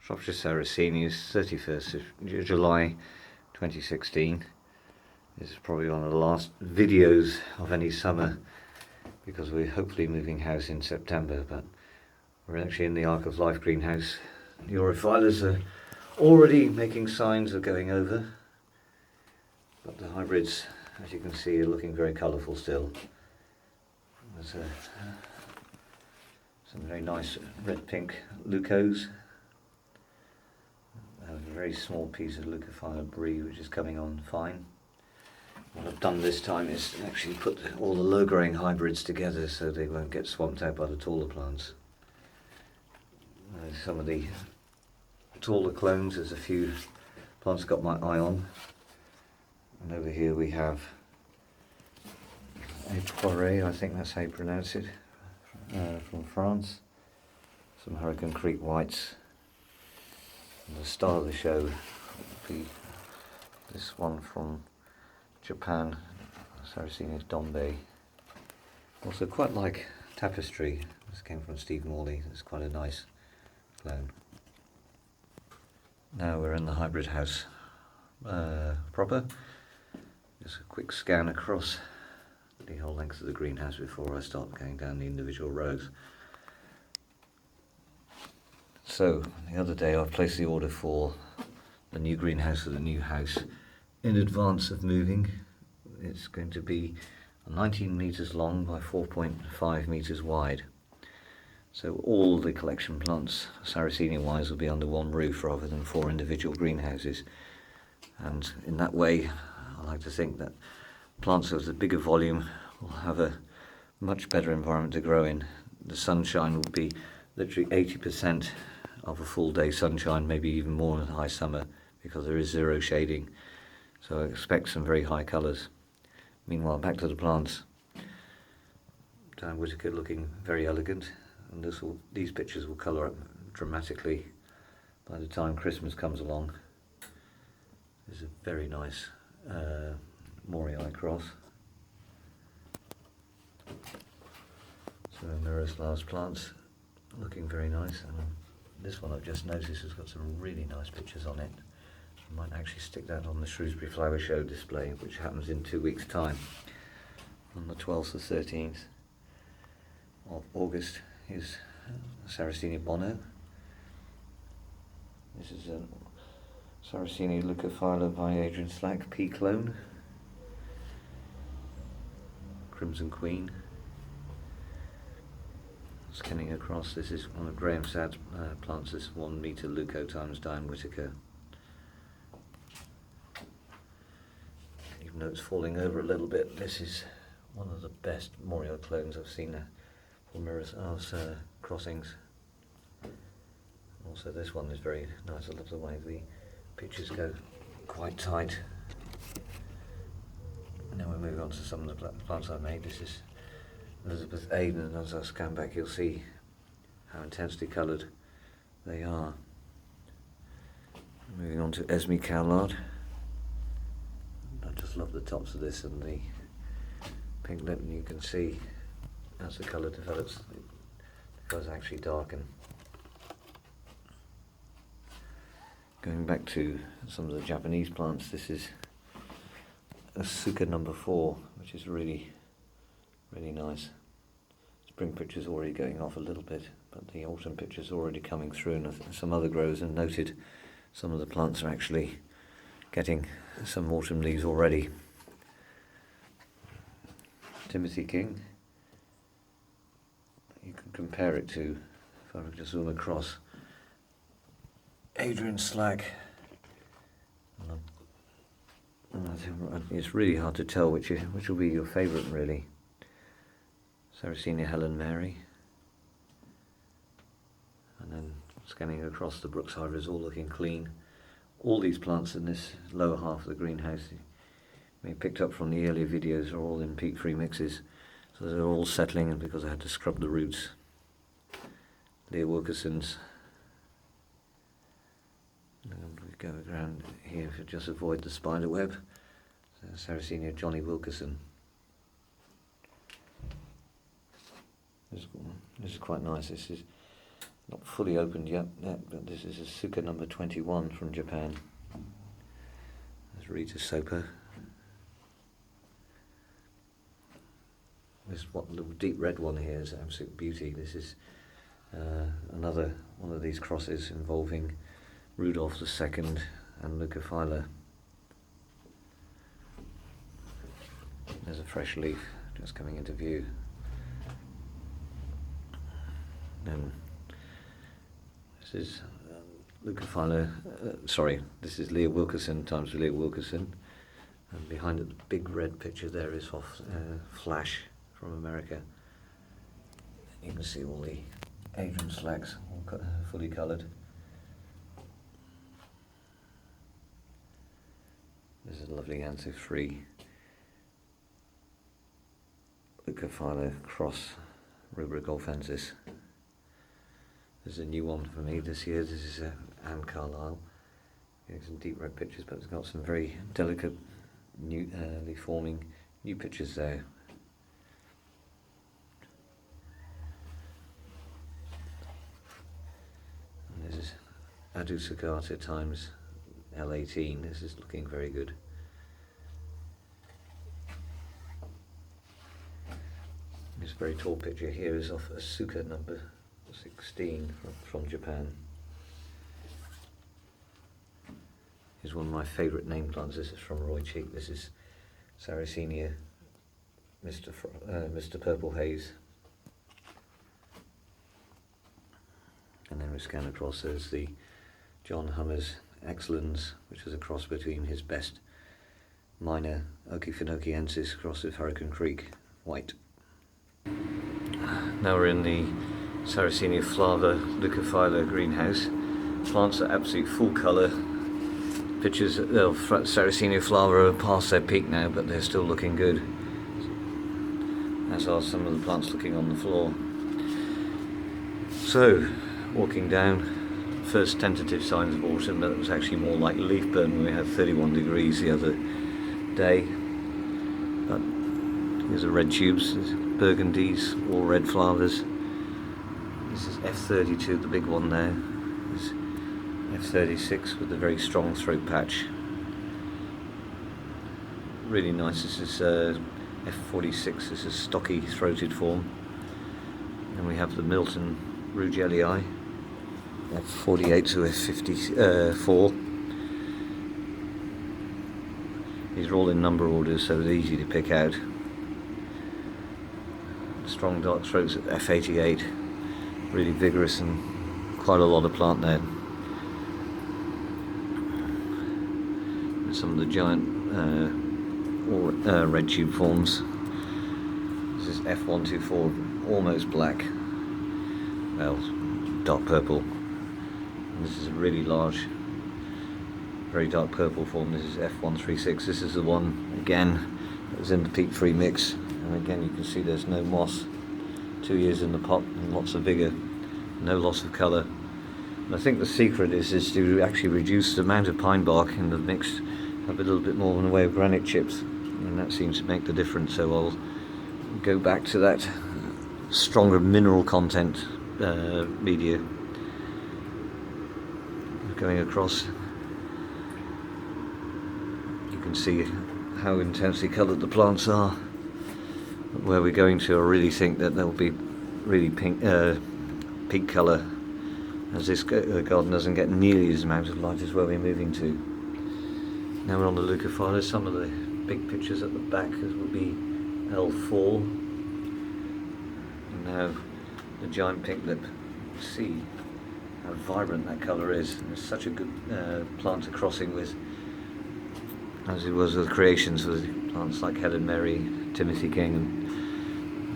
Shropshire Sarracenias, 31st of July 2016. This is probably one of the last videos of any summer because we're hopefully moving house in September, but we're actually in the Ark of Life greenhouse. The Aurophyllers are already making signs of going over, but the hybrids, as you can see, are looking very colourful still. There's some very nice red-pink leucos. A very small piece of leucophylla brie which is coming on fine. What I've done this time is actually put all the low-growing hybrids together so they won't get swamped out by the taller plants. Some of the taller clones, there's a few plants got my eye on. And over here we have a Poiré, I think that's how you pronounce it, from France. Some Hurricane Creek whites. And the star of the show will be this one from Japan, Sarracenia Dombe. Also quite like Tapestry. This came from Steve Morley. It's quite a nice clone. Now we're in the hybrid house proper. Just a quick scan across the whole length of the greenhouse before I start going down the individual rows. So the other day I placed the order for the new greenhouse for the new house in advance of moving. It's going to be 19 metres long by 4.5 metres wide. So all the collection plants, Sarracenia wise, will be under one roof rather than 4 individual greenhouses. And in that way, I like to think that plants of the bigger volume will have a much better environment to grow in. The sunshine will be literally 80% of a full day sunshine, maybe even more in the high summer, because there is zero shading. So I expect some very high colours. Meanwhile, back to the plants. Dan Whitaker looking very elegant, and these pictures will colour up dramatically by the time Christmas comes along. This is a very nice Morii cross. So Mirosla's plants looking very nice, and this one I've just noticed has got some really nice pictures on it. I might actually stick that on the Shrewsbury Flower Show display, which happens in 2 weeks' time. On the 12th or 13th of August is Sarracenia Bono. This is a Sarracenia leucophylla by Adrian Slack, P clone. Crimson Queen. Scanning across, this is one of Graham Sad's plants, this 1 metre leuco times Dan Whitaker. Even though it's falling over a little bit, this is one of the best Morii clones I've seen for Mirosla's crossings. Also this one is very nice. I love the way the pictures go quite tight. And now we're moving on to some of the plants I made. This is Elizabeth Aden, and as I scan back you'll see how intensely coloured they are. Moving on to Esme Cowlard. I just love the tops of this and the pink lip, and you can see as the colour develops it does actually darken. Going back to some of the Japanese plants, this is Asuka number 4, which is really nice. Spring pictures already going off a little bit, but the autumn pictures already coming through, and some other growers have noted some of the plants are actually getting some autumn leaves already. Timothy King, you can compare it to, if I just zoom across, Adrian Slack. And I think it's really hard to tell which will be your favourite really. Sarracenia Helen Mary, and then scanning across the Brooks hybrids, all looking clean. All these plants in this lower half of the greenhouse, you may have picked up from the earlier videos, are all in peat-free mixes, so they're all settling, and because I had to scrub the roots. Leah Wilkerson's, and we go around here to just avoid the spider web. Sarracenia Johnny Wilkerson. This is quite nice. This is Not fully opened yet, but this is a Suka number 21 from Japan. There's Rita Sopa. This little deep red one here is absolute beauty. This is another one of these crosses involving Rudolph II and Leucophila. There's a fresh leaf just coming into view. And this is Leucophila, this is Leah Wilkerson times Leah Wilkerson. And behind it, the big red picture there is of Flash from America. You can see all the Adrian slacks, all fully coloured. This is a lovely Antho-free Leucophila cross Rubra golfensis. There's a new one for me this year. This is Anne Carlisle. Getting some deep red pictures, but it's got some very delicate, newly forming new pictures there. And this is Adu Sakata times L18. This is looking very good. This very tall picture here is of a Suka number 16 from Japan. Here's one of my favourite name plants. This is from Roy Cheek. This is Sarracenia, Mr. Purple Haze. And then we scan across, there's the John Hummer's Excellence, which is a cross between his best minor Okefenokeensis cross with Hurricane Creek, white. Now we're in the Sarracenia Flava Leucophila greenhouse. Plants are absolute full colour. Pictures of Sarracenia Flava are past their peak now, but they're still looking good. As are some of the plants looking on the floor. So, walking down, first tentative signs of autumn, but it was actually more like leaf burn when we had 31 degrees the other day. But here's the red tubes, there's burgundies, all red flowers. This is F32, the big one there. This F36 with a very strong throat patch. Really nice. This is F46, this is stocky throated form. And we have the Milton Rugelii, F48 to F54. These are all in number orders, so they're easy to pick out. Strong dark throats at F88, really vigorous and quite a lot of plant there. And some of the giant red tube forms. This is F124, almost black, well, dark purple. And this is a really large, very dark purple form. This is F136. This is the one, again, that was in the peat free mix. And again, you can see there's no moss. 2 years in the pot and lots of vigour, no loss of colour. And I think the secret is to actually reduce the amount of pine bark in the mix, have a little bit more in the way of granite chips, and that seems to make the difference. So I'll go back to that stronger mineral content media. Going across, you can see how intensely coloured the plants are. Where we're going to, I really think that they'll be really pink, peak colour, as this garden doesn't get nearly as amount of light as where we're moving to. Now we're on the Leucophila. Some of the big pictures at the back will be L4. And now the giant pink lip. See how vibrant that colour is. And it's such a good plant to crossing with, as it was with creations with plants like Helen Mary, Timothy King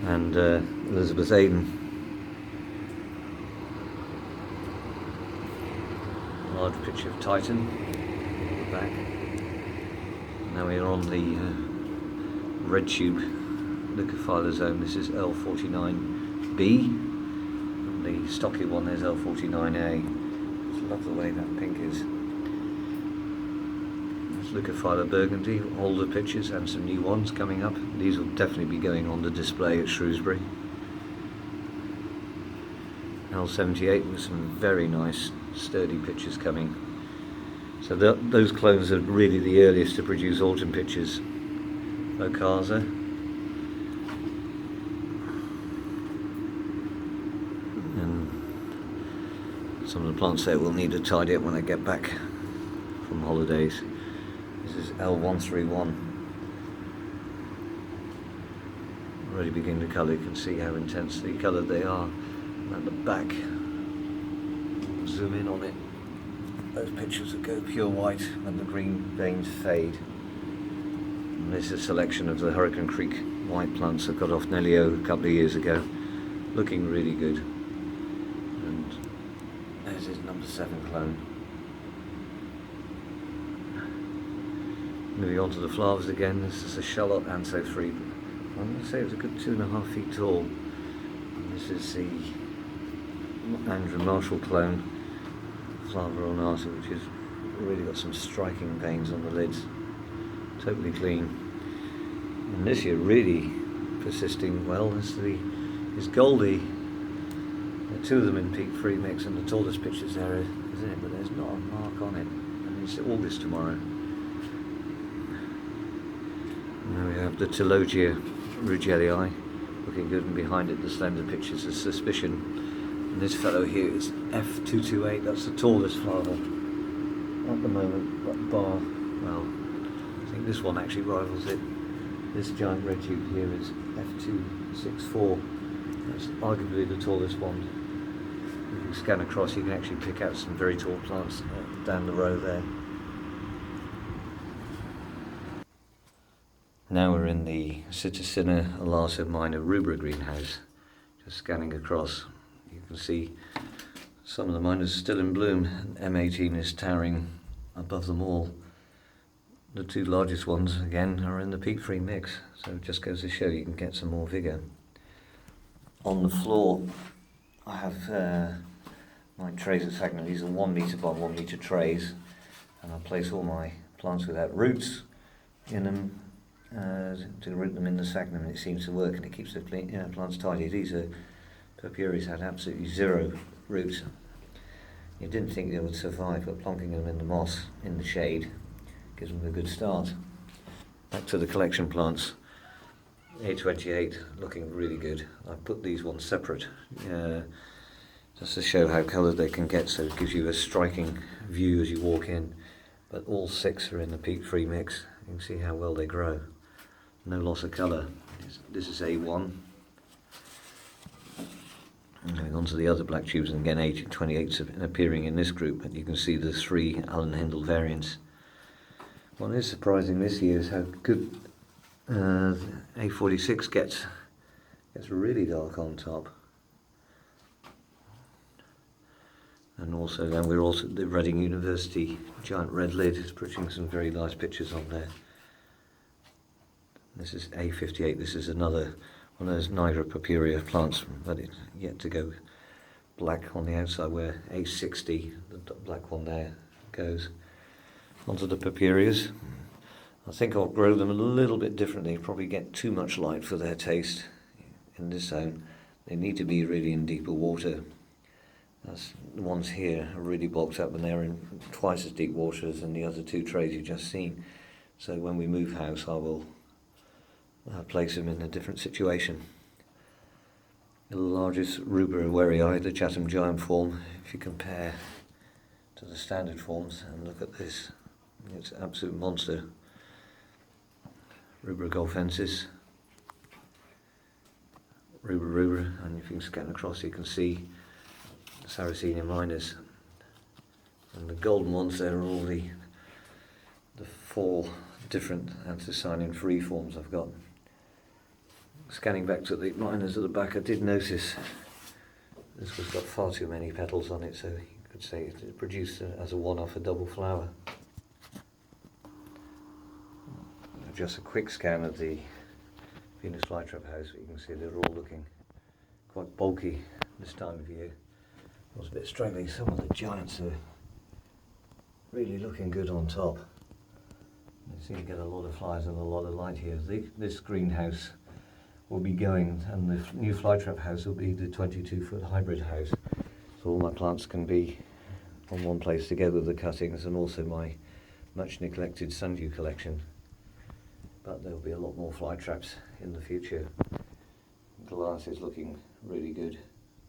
and Elizabeth Aden. A large picture of Titan at the back. Now we're on the red tube Leucophila zone. This is L49B. And the stocky one is L49A. I love the way that pink is. Leucophila burgundy, older pictures and some new ones coming up. These will definitely be going on the display at Shrewsbury. L78 with some very nice sturdy pitches coming. So those clones are really the earliest to produce autumn pitches. Okaza. And some of the plants there will need to tidy up when I get back from holidays. This is L131. Already beginning to colour, you can see how intensely coloured they are. And at the back, zoom in on it. Those pictures that go pure white and the green veins fade. And this is a selection of the Hurricane Creek white plants I got off Nelio a couple of years ago. Looking really good. And there's his number 7 clone. Moving on to the Flavas again. This is a Charlotte Anso 3. I'm going to say it's a good 2.5 feet tall. And this is the Andrew Marshall clone, Flava ornata, which has really got some striking veins on the lids. Totally clean. And this year really persisting well is Goldie. There are 2 of them in peak free mix, and the tallest pitches there is it, but there's not a mark on it. And it's August tomorrow. Now we have the Tilogia Rugelii, looking good, and behind it the slender pitches of Suspicion. And this fellow here is F228, that's the tallest flower at the moment, but bar, well, I think this one actually rivals it. This giant red tube here is F264, that's arguably the tallest one. If you scan across, you can actually pick out some very tall plants down the row there. Now we're in the Sarracenia Alasa minor rubra greenhouse, just scanning across. You can see some of the minors still in bloom, and M18 is towering above them all. The 2 largest ones, again, are in the peat free mix, so it just goes to show you can get some more vigour. On the floor, I have my trays of Sagna. These are 1 metre by 1 metre trays, and I place all my plants without roots in them to root them in the Sagna, and it seems to work, and it keeps the plants tidy. These are Purpureas had absolutely 0 roots. You didn't think they would survive, but plonking them in the moss in the shade gives them a good start. Back to the collection plants. A28 looking really good. I've put these ones separate just to show how coloured they can get, so it gives you a striking view as you walk in. But all 6 are in the peat free mix. You can see how well they grow. No loss of colour. This is A1. Going on to the other black tubes, and again A28's appearing in this group, but you can see the 3 Alan Hindle variants. What is surprising this year is how good A46 gets really dark on top. And also then we're also the Reading University giant red lid is putting some very nice pictures on there. This is A58. This is another one of those Nigra purpurea plants, but it's yet to go black on the outside, where A60, the black one there, goes. Onto the purpureas. I think I'll grow them a little bit differently, probably get too much light for their taste in this zone. They need to be really in deeper water. That's, the ones here are really bulked up, and they're in twice as deep water as in the other 2 trays you've just seen. So when we move house, I will place them in a different situation. The largest rubra werii, the Chatham giant form, if you compare to the standard forms, and look at this, it's an absolute monster. Rubra golfensis, rubra, and if you can scan across, you can see the Sarracenia minors. And the golden ones, they're all the 4 different anthocyanin free forms I've got. Scanning back to the minors at the back, I did notice this one's got far too many petals on it, so you could say it produced as a one-off a double flower. Just a quick scan of the Venus Flytrap house. You can see they're all looking quite bulky this time of year. I was a bit struggling. Some of the giants are really looking good on top. You seem to get a lot of flies and a lot of light here. This greenhouse will be going, and the new Flytrap house will be the 22-foot hybrid house. So all my plants can be on one place together with the cuttings, and also my much neglected sundew collection. But there'll be a lot more fly traps in the future. Glass is looking really good,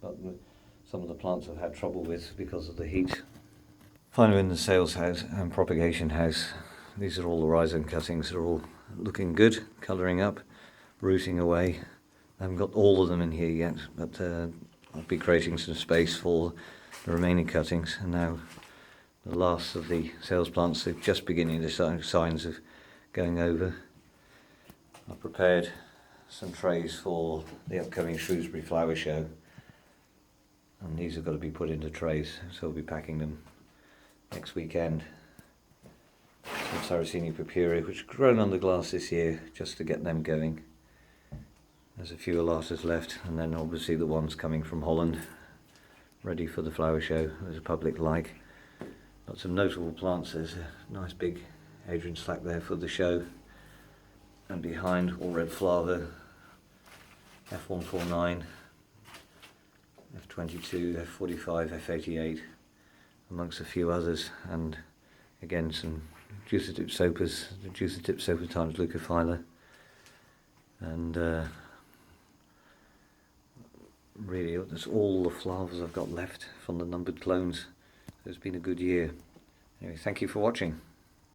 but some of the plants I've had trouble with because of the heat. Finally, in the sales house and propagation house, these are all the rhizome cuttings. They're all looking good, colouring up, rooting away. I haven't got all of them in here yet, but I'll be creating some space for the remaining cuttings. And now the last of the sales plants are just beginning to show signs of going over. I've prepared some trays for the upcoming Shrewsbury flower show, and these have got to be put into trays, so I'll be packing them next weekend. Some Sarracenia purpurea, which have grown under glass this year, just to get them going. There's a few alatas left, and then obviously the ones coming from Holland, ready for the flower show as a public like. Got some notable plants. There's a nice big Adrian slack there for the show, and behind all red Flava, F149, F22, F45, F88, amongst a few others, and again some juicer-tip sopas, the juicer-tip sopa times leucophylla, and really that's all the Flavas I've got left from the numbered clones. It's been a good year. Anyway, thank you for watching.